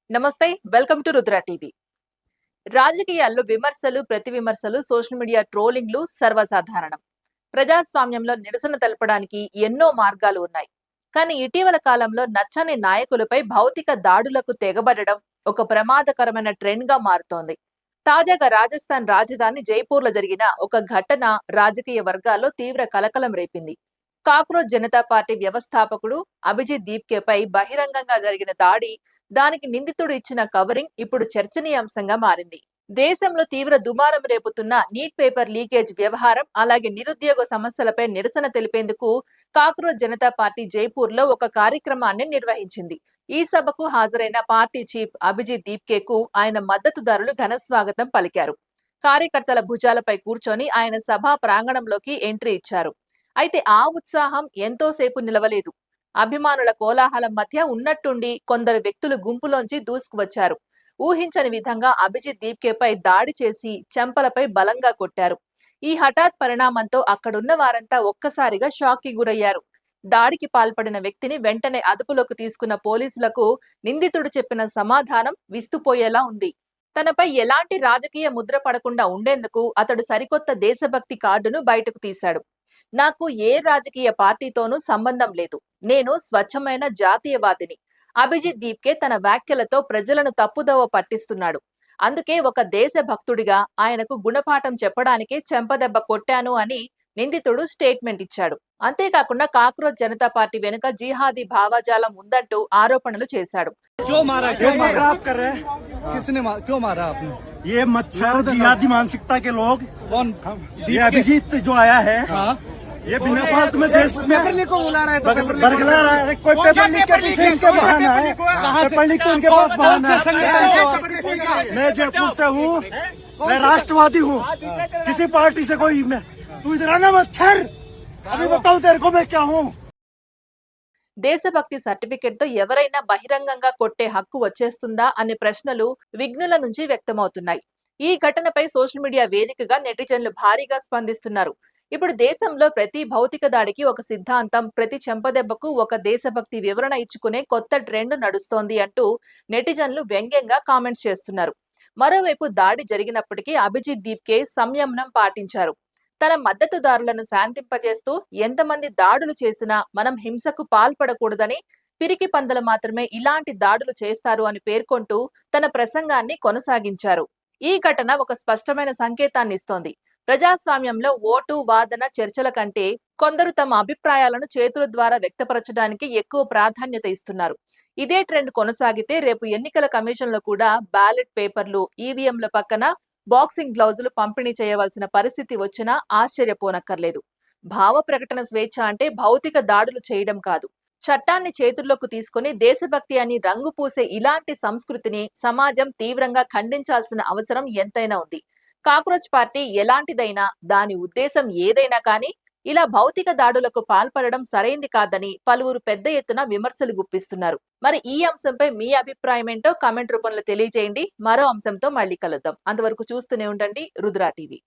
నమస్తే, welcome to Rudra TV. రాజకీయాల్లో విమర్శలు, ప్రతి విమర్శలు, సోషల్ మీడియా ట్రోలింగ్లు సర్వసాధారణం. ప్రజాస్వామ్యంలో నిరసన తెలపడానికి ఎన్నో మార్గాలు ఉన్నాయి. కానీ ఇటీవల కాలంలో నచ్చని నాయకులపై భౌతిక దాడులకు తెగబడడం ఒక ప్రమాదకరమైన ట్రెండ్ గా మారుతోంది. తాజాగా రాజస్థాన్ రాజధాని జైపూర్లో జరిగిన ఒక ఘటన రాజకీయ వర్గాల్లో తీవ్ర కలకలం రేపింది. కాక్రోచ్ జనతా పార్టీ వ్యవస్థాపకుడు అభిజిత్ దీప్కేపై బహిరంగంగా జరిగిన దాడి, దానికి నిందితుడు ఇచ్చిన కవరింగ్ ఇప్పుడు చర్చనీయాంశంగా మారింది. దేశంలో తీవ్ర దుమారం రేపుతున్న నీట్ పేపర్ లీకేజ్ వ్యవహారం, అలాగే నిరుద్యోగ సమస్యలపై నిరసన తెలిపేందుకు కాక్రోచ్ జనతా పార్టీ జైపూర్ లో ఒక కార్యక్రమాన్ని నిర్వహించింది. ఈ సభకు హాజరైన పార్టీ చీఫ్ అభిజిత్ దీప్కేకు ఆయన మద్దతుదారులు ఘన స్వాగతం పలికారు. కార్యకర్తల భుజాలపై కూర్చొని ఆయన సభా ప్రాంగణంలోకి ఎంట్రీ ఇచ్చారు. అయితే ఆ ఉత్సాహం ఎంతోసేపు నిలవలేదు. అభిమానుల కోలాహలం మధ్య ఉన్నట్టుండి కొందరు వ్యక్తులు గుంపులోంచి దూసుకువచ్చారు. ఊహించని విధంగా అభిజిత్ దీప్కేపై దాడి చేసి చెంపలపై బలంగా కొట్టారు. ఈ హఠాత్ పరిణామంతో అక్కడున్న వారంతా ఒక్కసారిగా షాక్ కి గురయ్యారు. దాడికి పాల్పడిన వ్యక్తిని వెంటనే అదుపులోకి తీసుకున్న పోలీసులకు నిందితుడు చెప్పిన సమాధానం విస్తుపోయేలా ఉంది. తనపై ఎలాంటి రాజకీయ ముద్ర పడకుండా ఉండేందుకు అతడు సరికొత్త దేశభక్తి కార్డును బయటకు తీశాడు. నాకు ఏ రాజకీయ పార్టీతోనూ సంబంధం లేదు. నేను స్వచ్ఛమైన జాతీయవాదిని. అభిజిత్ దీప్కే తన వ్యాఖ్యలతో ప్రజలను తప్పుదోవ పట్టిస్తున్నాడు. అందుకే ఒక దేశభక్తుడిగా ఆయనకు గుణపాఠం చెప్పడానికే చెంపదెబ్బ కొట్టాను అని నిందితుడు స్టేట్మెంట్ ఇచ్చాడు. అంతేకాకుండా కాక్రోచ్ జనతా పార్టీ వెనుక జిహాదీ భావజాలం ఉందంటూ ఆరోపణలు చేశాడు. ये मच्छर जिहादी मानसिकता के लोग, ये अभिजीत जो आया है, ये बिना फालतू में देश में बरगला रहा है। कोई पेपर लीक के पीछे इनके बहाना है, पेपर लीक तो इनके पास बहाना है। मैं जयपुर से हूँ, मैं राष्ट्रवादी हूँ, किसी पार्टी से कोई मैं, तू इधर आना मच्छर, अभी बताऊँ तेरे को मैं क्या हूँ। దేశభక్తి సర్టిఫికెట్ తో ఎవరైనా బహిరంగంగా కొట్టే హక్కు వచ్చేస్తుందా అనే ప్రశ్నలు విఘ్నుల నుంచి వ్యక్తమవుతున్నాయి. ఈ ఘటనపై సోషల్ మీడియా వేదికగా నెటిజన్లు భారీగా స్పందిస్తున్నారు. ఇప్పుడు దేశంలో ప్రతి భౌతిక దాడికి ఒక సిద్ధాంతం, ప్రతి చెంపదెబ్బకు ఒక దేశభక్తి వివరణ ఇచ్చుకునే కొత్త ట్రెండ్ నడుస్తోంది అంటూ నెటిజన్లు వ్యంగ్యంగా కామెంట్స్ చేస్తున్నారు. మరోవైపు దాడి జరిగినప్పటికీ అభిజిత్ దీప్కే సంయమనం పాటించారు. తన మద్దతుదారులను శాంతింపజేస్తూ ఎంతమంది దాడులు చేసినా మనం హింసకు పాల్పడకూడదని, పిరికి పందలు మాత్రమే ఇలాంటి దాడులు చేస్తారు అని పేర్కొంటూ తన ప్రసంగాన్ని కొనసాగించారు. ఈ ఘటన ఒక స్పష్టమైన సంకేతాన్ని ఇస్తోంది. ప్రజాస్వామ్యంలో ఓటు, వాదన, చర్చల కంటే కొందరు తమ అభిప్రాయాలను చేతుల ద్వారా వ్యక్తపరచడానికి ఎక్కువ ప్రాధాన్యత ఇస్తున్నారు. ఇదే ట్రెండ్ కొనసాగితే రేపు ఎన్నికల కమిషన్లో కూడా బ్యాలెట్ పేపర్లు, ఈవీఎంల పక్కన బాక్సింగ్ గ్లౌజులు పంపిణీ చేయవలసిన పరిస్థితి వచ్చినా ఆశ్చర్యపోనక్కర్లేదు. భావ ప్రకటన స్వేచ్ఛ అంటే భౌతిక దాడులు చేయడం కాదు. చట్టాన్ని చేతుల్లోకి తీసుకుని దేశభక్తి అని రంగు పూసే ఇలాంటి సంస్కృతిని సమాజం తీవ్రంగా ఖండించాల్సిన అవసరం ఎంతైనా ఉంది. కాక్రోచ్ పార్టీ ఎలాంటిదైనా, దాని ఉద్దేశం ఏదైనా కానీ ఇలా భౌతిక దాడులకు పాల్పడడం సరైంది కాదని పలువురు పెద్ద ఎత్తున విమర్శలు గుప్పిస్తున్నారు. మరి ఈ అంశంపై మీ అభిప్రాయం ఏంటో కామెంట్ రూపంలో తెలియజేయండి. మరో అంశంతో మళ్ళీ కలుద్దాం. అంతవరకు చూస్తూనే ఉండండి రుద్ర టీవీ.